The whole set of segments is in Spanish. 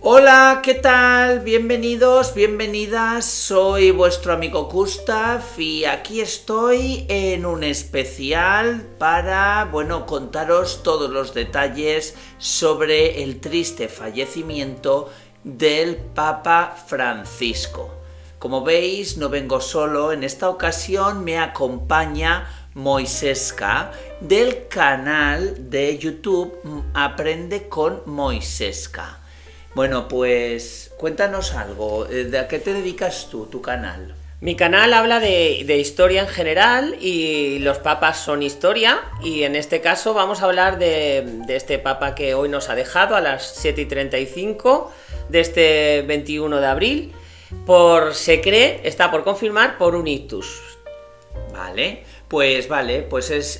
Hola, ¿qué tal? Bienvenidos, bienvenidas, soy vuestro amigo Gustav y aquí estoy en un especial para, contaros todos los detalles sobre el triste fallecimiento del Papa Francisco. Como veis, no vengo solo, en esta ocasión me acompaña Moiseska del canal de YouTube Aprende con Moiseska. Bueno, pues cuéntanos algo, ¿a qué te dedicas tú, tu canal? Mi canal habla de historia en general y los papas son historia, y en este caso vamos a hablar de este papa que hoy nos ha dejado a las 7:35 de este 21 de abril, se cree, está por confirmar, por un ictus.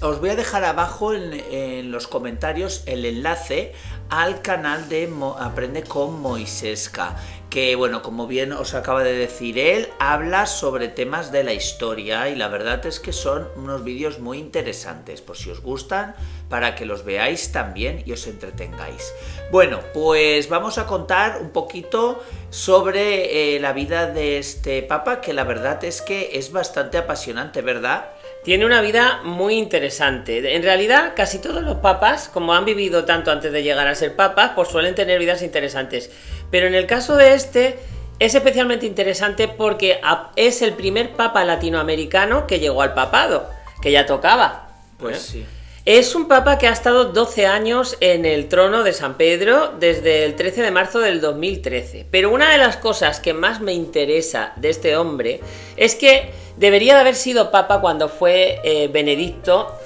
Os voy a dejar abajo en los comentarios el enlace al canal de Aprende con Moiseska, que como bien os acaba de decir él, habla sobre temas de la historia y la verdad es que son unos vídeos muy interesantes, por si os gustan, para que los veáis también y os entretengáis. Bueno, pues vamos a contar un poquito sobre la vida de este papa, que la verdad es que es bastante apasionante, ¿verdad? Tiene una vida muy interesante. En realidad, casi todos los papas, como han vivido tanto antes de llegar a ser papas, pues suelen tener vidas interesantes. Pero en el caso de este, es especialmente interesante porque es el primer papa latinoamericano que llegó al papado, que ya tocaba. Pues sí. Es un papa que ha estado 12 años en el trono de San Pedro desde el 13 de marzo del 2013. Pero una de las cosas que más me interesa de este hombre es que debería de haber sido papa cuando fue Benedicto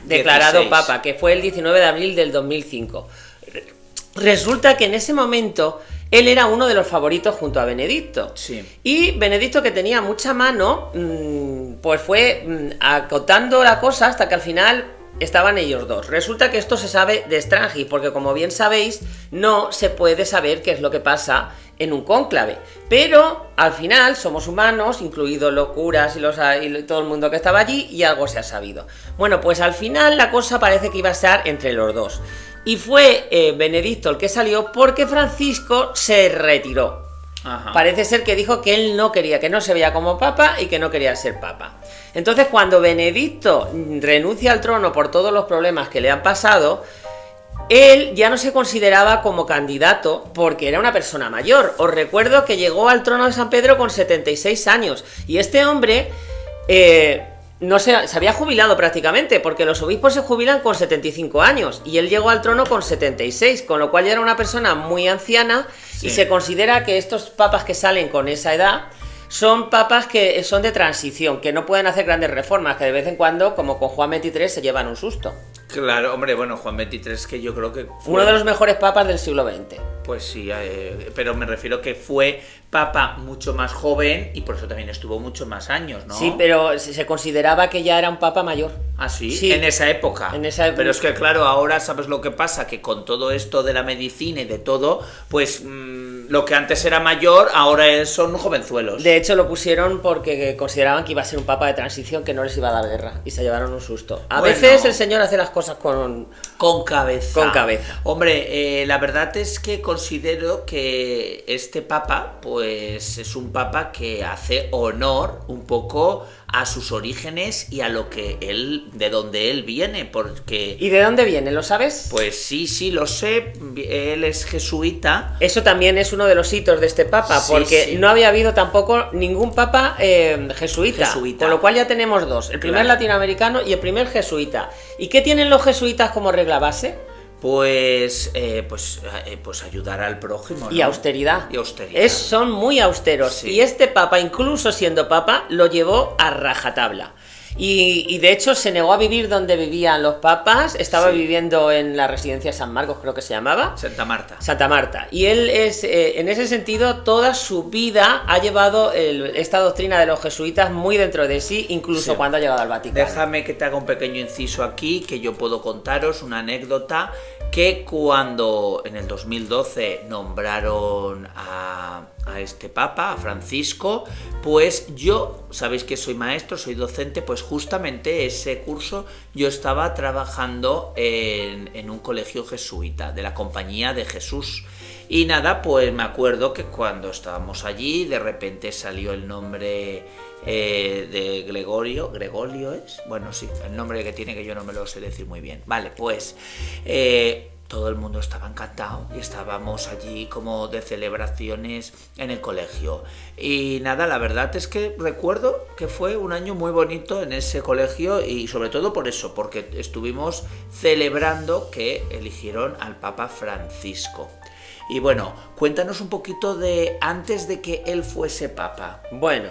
declarado 16. papa, que fue el 19 de abril del 2005. Resulta que en ese momento él era uno de los favoritos junto a Benedicto. Sí. Y Benedicto, que tenía mucha mano, pues fue acotando la cosa hasta que al final estaban ellos dos. Resulta que esto se sabe de extranjis, porque como bien sabéis, no se puede saber qué es lo que pasa en un cónclave. Pero al final somos humanos, incluidos los curas y todo el mundo que estaba allí, y algo se ha sabido. Bueno, pues al final la cosa parece que iba a estar entre los dos. Y fue Benedicto el que salió porque Francisco se retiró. Ajá. Parece ser que dijo que él no quería, que no se veía como papa y que no quería ser papa. Entonces, cuando Benedicto renuncia al trono por todos los problemas que le han pasado, él ya no se consideraba como candidato porque era una persona mayor. Os recuerdo que llegó al trono de San Pedro con 76 años y este hombre no se había jubilado prácticamente, porque los obispos se jubilan con 75 años y él llegó al trono con 76, con lo cual ya era una persona muy anciana. Sí. Y se considera que estos papas que salen con esa edad son papas que son de transición, que no pueden hacer grandes reformas, que de vez en cuando, como con Juan XXIII, se llevan un susto. Claro, hombre, Juan XXIII, que yo creo que fue uno de los mejores papas del siglo XX. Pues sí, pero me refiero que fue papa mucho más joven y por eso también estuvo muchos más años, ¿no? Sí, pero se consideraba que ya era un papa mayor. ¿Ah, sí? Sí. En esa época. Pero es que claro, ahora sabes lo que pasa, que con todo esto de la medicina y de todo, pues lo que antes era mayor, ahora son jovenzuelos. De hecho, lo pusieron porque consideraban que iba a ser un papa de transición, que no les iba a dar guerra, y se llevaron un susto. A veces el señor hace las cosas con cabeza. Con cabeza. Hombre, la verdad es que considero que este papa, pues es un papa que hace honor un poco a sus orígenes y a lo que de donde él viene, porque... ¿Y de dónde viene? ¿Lo sabes? Pues sí, lo sé. Él es jesuita. Eso también es uno de los hitos de este papa, Sí, porque sí. no había habido tampoco ningún papa jesuita. Con lo cual ya tenemos dos, el primer latinoamericano y el primer jesuita. ¿Y qué tienen los jesuitas como regla base? Pues ayudar al prójimo, ¿no? Y austeridad. Y Son muy austeros. Sí. Y este papa, incluso siendo papa, lo llevó a rajatabla. Y de hecho se negó a vivir donde vivían los papas. Estaba viviendo en la residencia San Marcos, creo que se llamaba. Santa Marta. Y él es, en ese sentido, toda su vida ha llevado esta doctrina de los jesuitas muy dentro de sí, incluso cuando ha llegado al Vaticano. Déjame que te haga un pequeño inciso aquí, que yo puedo contaros una anécdota, que cuando en el 2012 nombraron a este papa, a Francisco, pues yo, sabéis que soy maestro, soy docente, pues justamente ese curso yo estaba trabajando en un colegio jesuita de la Compañía de Jesús. Y nada, pues me acuerdo que cuando estábamos allí, de repente salió el nombre de Gregorio es, bueno sí, el nombre que tiene que yo no me lo sé decir muy bien. Vale, pues todo el mundo estaba encantado y estábamos allí como de celebraciones en el colegio. Y nada, la verdad es que recuerdo que fue un año muy bonito en ese colegio y sobre todo por eso, porque estuvimos celebrando que eligieron al Papa Francisco. Y bueno, cuéntanos un poquito de antes de que él fuese papa. Bueno,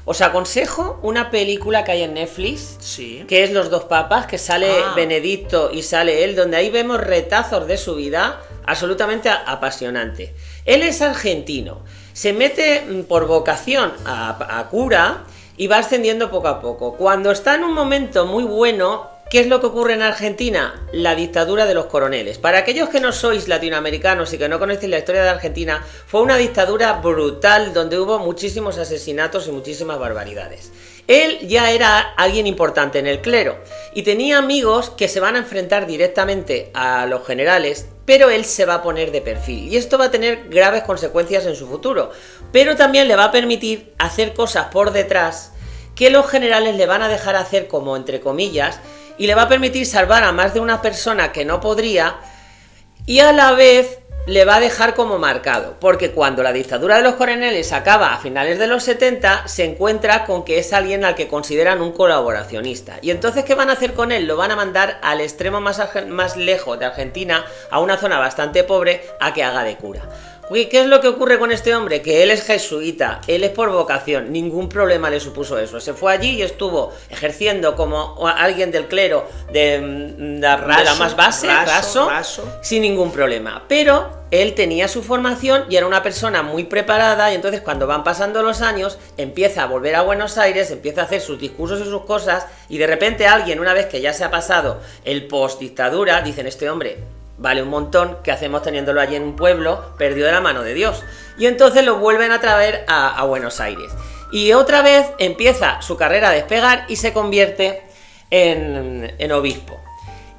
os aconsejo una película que hay en Netflix, Sí. que es Los dos papas, que sale Benedicto y sale él, donde ahí vemos retazos de su vida absolutamente apasionante. Él es argentino, se mete por vocación a cura y va ascendiendo poco a poco. Cuando está en un momento muy bueno, ¿qué es lo que ocurre en Argentina? La dictadura de los coroneles. Para aquellos que no sois latinoamericanos y que no conocéis la historia de Argentina, fue una dictadura brutal donde hubo muchísimos asesinatos y muchísimas barbaridades. Él ya era alguien importante en el clero y tenía amigos que se van a enfrentar directamente a los generales, pero él se va a poner de perfil y esto va a tener graves consecuencias en su futuro, pero también le va a permitir hacer cosas por detrás que los generales le van a dejar hacer como entre comillas, y le va a permitir salvar a más de una persona que no podría, y a la vez le va a dejar como marcado, porque cuando la dictadura de los coroneles acaba a finales de los 70, se encuentra con que es alguien al que consideran un colaboracionista. Y entonces, ¿qué van a hacer con él? Lo van a mandar al extremo más lejos de Argentina, a una zona bastante pobre, a que haga de cura. ¿Qué es lo que ocurre con este hombre? Que él es jesuita, él es por vocación, ningún problema le supuso eso. Se fue allí y estuvo ejerciendo como alguien del clero de la más base, raso, sin ningún problema. Pero él tenía su formación y era una persona muy preparada, y entonces cuando van pasando los años empieza a volver a Buenos Aires, empieza a hacer sus discursos y sus cosas, y de repente alguien, una vez que ya se ha pasado el post-dictadura, dicen: este hombre vale un montón, ¿qué hacemos teniéndolo allí en un pueblo perdido de la mano de Dios? Y entonces lo vuelven a traer a Buenos Aires. Y otra vez empieza su carrera a despegar y se convierte en obispo.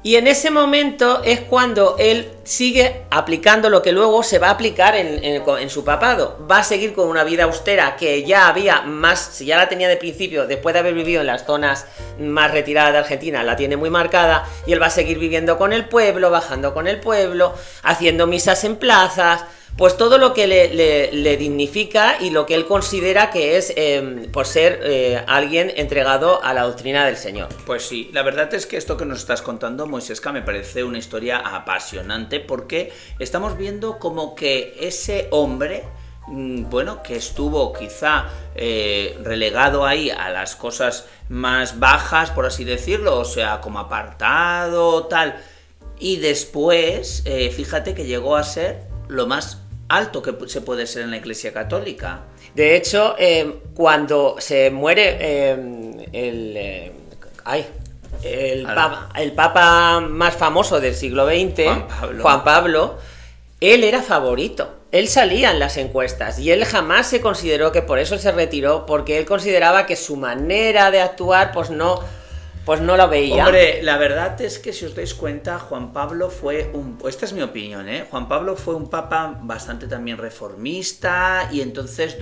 Y en ese momento es cuando él sigue aplicando lo que luego se va a aplicar en su papado. Va a seguir con una vida austera que ya había más, si ya la tenía de principio, después de haber vivido en las zonas más retiradas de Argentina, la tiene muy marcada, y él va a seguir viviendo con el pueblo, bajando con el pueblo, haciendo misas en plazas, pues todo lo que le dignifica y lo que él considera que es por ser alguien entregado a la doctrina del Señor. Pues sí, la verdad es que esto que nos estás contando, Moisesca, me parece una historia apasionante, porque estamos viendo como que ese hombre, bueno, que estuvo quizá relegado ahí a las cosas más bajas, por así decirlo, o sea, como apartado, tal, y después, fíjate que llegó a ser lo más alto que se puede ser en la Iglesia Católica. De hecho, cuando se muere el papa más famoso del siglo XX, Juan Pablo, él era favorito. Él salía en las encuestas y él jamás se consideró que por eso se retiró, porque él consideraba que su manera de actuar pues no lo veía. Hombre, la verdad es que si os dais cuenta, Juan Pablo fue esta es mi opinión, Juan Pablo fue un papa bastante también reformista, y entonces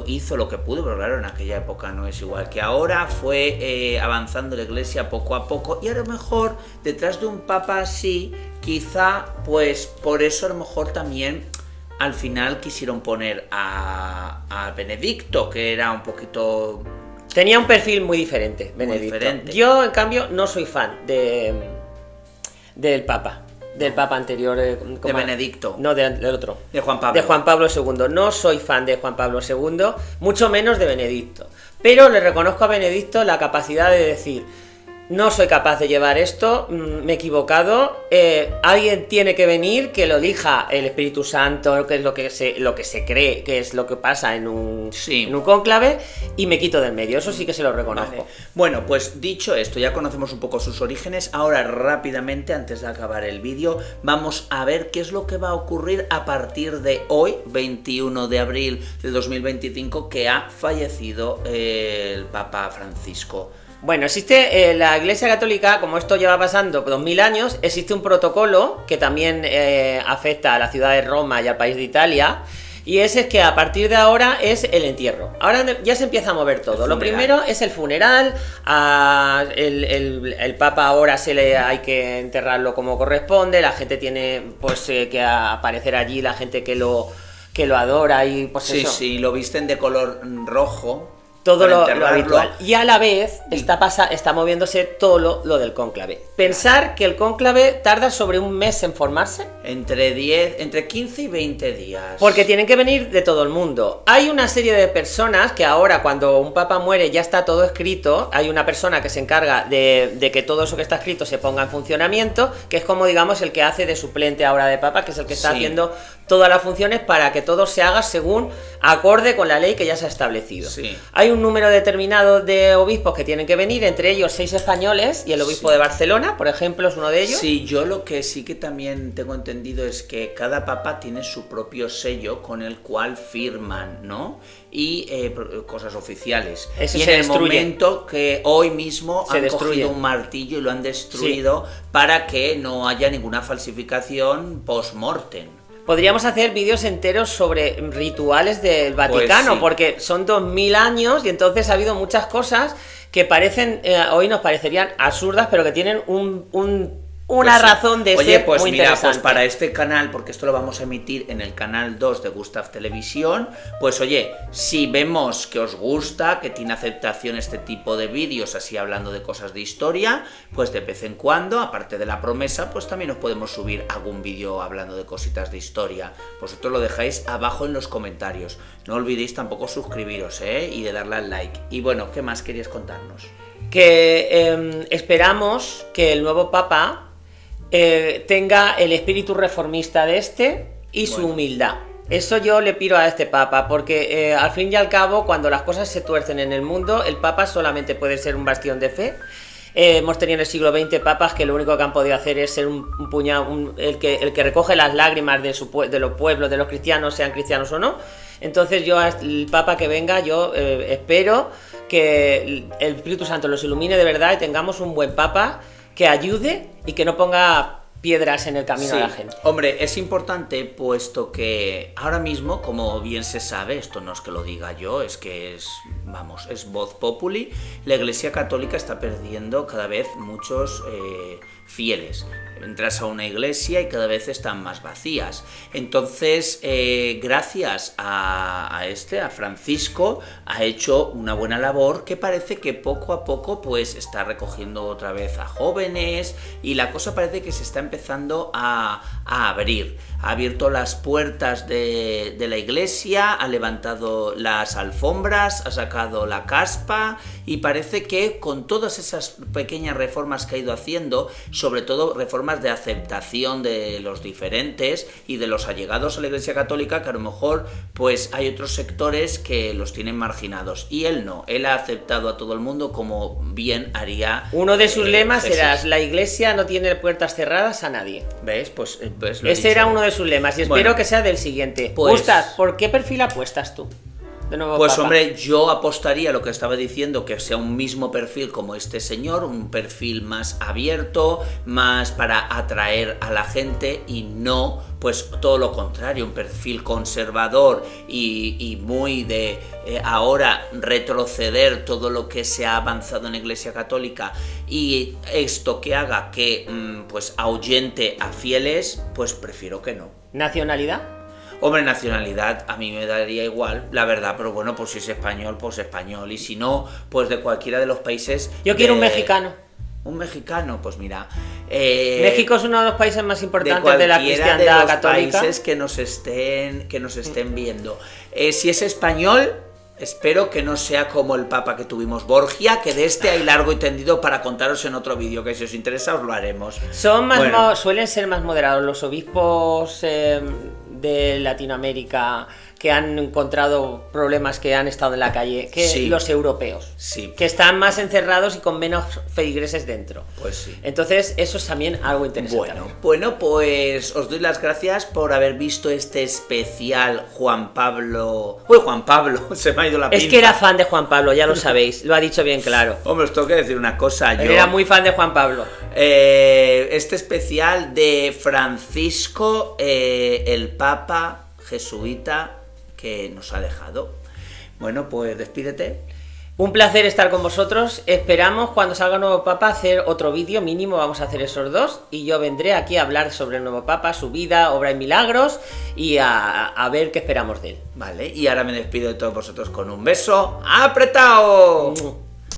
hizo lo que pudo, pero claro, en aquella época no es igual que ahora, fue avanzando la Iglesia poco a poco, y a lo mejor detrás de un papa así, quizá pues por eso a lo mejor también al final quisieron poner a Benedicto, que era un poquito... Tenía un perfil muy diferente, Benedicto. Muy diferente. Yo, en cambio, no soy fan del Papa anterior. De Benedicto. No, del otro. De Juan Pablo. De Juan Pablo II. No soy fan de Juan Pablo II, mucho menos de Benedicto. Pero le reconozco a Benedicto la capacidad de decir: no soy capaz de llevar esto, me he equivocado, alguien tiene que venir, que lo elija el Espíritu Santo, que es lo que se cree que es lo que pasa en un cónclave, y me quito del medio. Eso sí que se lo reconozco. Vale. Bueno, pues dicho esto, ya conocemos un poco sus orígenes. Ahora rápidamente, antes de acabar el vídeo, vamos a ver qué es lo que va a ocurrir a partir de hoy, 21 de abril de 2025, que ha fallecido el Papa Francisco. Bueno, existe la Iglesia Católica, como esto lleva pasando 2000 años, existe un protocolo que también afecta a la ciudad de Roma y al país de Italia, y ese es que a partir de ahora es el entierro. Ahora ya se empieza a mover todo. Lo primero es el funeral, el Papa ahora hay que enterrarlo como corresponde, la gente tiene pues que aparecer allí, la gente que lo adora y pues sí, eso. Sí, lo visten de color rojo. Todo lo habitual. Y a la vez está moviéndose todo lo del cónclave. Pensar que el cónclave tarda sobre un mes en formarse. Entre 15 y 20 días. Porque tienen que venir de todo el mundo. Hay una serie de personas que ahora, cuando un papa muere, ya está todo escrito. Hay una persona que se encarga de que todo eso que está escrito se ponga en funcionamiento, que es como, digamos, el que hace de suplente ahora de papa, que es el que está haciendo todas las funciones para que todo se haga según acorde con la ley que ya se ha establecido. Sí. Hay un número determinado de obispos que tienen que venir, entre ellos 6 españoles y el obispo de Barcelona, por ejemplo, es uno de ellos. Sí, yo lo que sí que también tengo entendido es que cada papa tiene su propio sello con el cual firman, ¿no? Y cosas oficiales. Eso y se en el destruye. momento que hoy mismo Se han destruye. cogido un martillo y lo han destruido para que no haya ninguna falsificación post-mortem. Podríamos hacer vídeos enteros sobre rituales del Vaticano, Pues sí. porque son 2000 años y entonces ha habido muchas cosas que parecen, hoy nos parecerían absurdas, pero que tienen una razón de ser pues muy mira, interesante. pues para este canal, porque esto lo vamos a emitir en el canal 2 de Gustav Televisión, pues oye, si vemos que os gusta, que tiene aceptación este tipo de vídeos, así hablando de cosas de historia, pues de vez en cuando, aparte de la promesa, pues también os podemos subir algún vídeo hablando de cositas de historia. Vosotros lo dejáis abajo en los comentarios. No olvidéis tampoco suscribiros, y de darle al like. Y bueno, ¿qué más querías contarnos? Que esperamos que el nuevo Papa tenga el espíritu reformista de este y su humildad. Eso yo le pido a este Papa, porque al fin y al cabo, cuando las cosas se tuercen en el mundo, el Papa solamente puede ser un bastión de fe. Hemos tenido en el siglo XX papas que lo único que han podido hacer es ser un puñado, el que recoge las lágrimas de los pueblos, de los cristianos, sean cristianos o no. Entonces yo, el Papa que venga, yo espero que el Espíritu Santo los ilumine de verdad y tengamos un buen Papa que ayude y que no ponga piedras en el camino de la gente. Hombre, es importante, puesto que ahora mismo, como bien se sabe, esto no es que lo diga yo, es que es voz populi, la Iglesia Católica está perdiendo cada vez muchos fieles. Entras a una iglesia y cada vez están más vacías. Entonces, gracias a Francisco, ha hecho una buena labor que parece que poco a poco pues está recogiendo otra vez a jóvenes y la cosa parece que se está empezando a abrir. Ha abierto las puertas de la iglesia, ha levantado las alfombras, ha sacado la caspa y parece que con todas esas pequeñas reformas que ha ido haciendo, sobre todo reformas de aceptación de los diferentes y de los allegados a la Iglesia Católica, que a lo mejor pues hay otros sectores que los tienen marginados, y él no, él ha aceptado a todo el mundo como bien haría. Uno de sus lemas Jesús. era: la iglesia no tiene puertas cerradas a nadie. ¿Ves? Pues ese era uno de sus lemas y espero que sea del siguiente. Pues, Gustav, ¿por qué perfil apuestas tú? De nuevo, pues Papa. hombre, yo apostaría lo que estaba diciendo, que sea un mismo perfil como este señor, un perfil más abierto, más para atraer a la gente y no pues todo lo contrario, un perfil conservador y muy de ahora retroceder todo lo que se ha avanzado en la Iglesia Católica, y esto que haga que pues ahuyente a fieles, pues prefiero que no. ¿Nacionalidad? Hombre, nacionalidad a mí me daría igual, la verdad, pero bueno, pues si es español, pues español, y si no, pues de cualquiera de los países. Yo quiero un mexicano. Un mexicano, pues mira. México es uno de los países más importantes de la cristiandad de los católica. países que nos estén viendo. Si es español, espero que no sea como el Papa que tuvimos, Borgia, que de este hay largo y tendido para contaros en otro vídeo, que si os interesa os lo haremos. Suelen ser más moderados los obispos de Latinoamérica que han encontrado problemas, que han estado en la calle, que Sí. los europeos. Sí. Que están más encerrados y con menos feligreses dentro. Pues sí. Entonces, eso es también algo interesante. Bueno, pues os doy las gracias por haber visto este especial Juan Pablo... Uy, Juan Pablo, se me ha ido la pinza. Es que era fan de Juan Pablo, ya lo sabéis, lo ha dicho bien claro. Hombre, os tengo que decir una cosa. Él era muy fan de Juan Pablo. Este especial de Francisco, el Papa jesuita que nos ha dejado. Bueno, pues despídete. Un placer estar con vosotros. Esperamos cuando salga el nuevo Papa hacer otro vídeo, mínimo vamos a hacer esos 2, y yo vendré aquí a hablar sobre el nuevo Papa, su vida, obra y milagros, y a ver qué esperamos de él. Vale, y ahora me despido de todos vosotros con un beso apretado.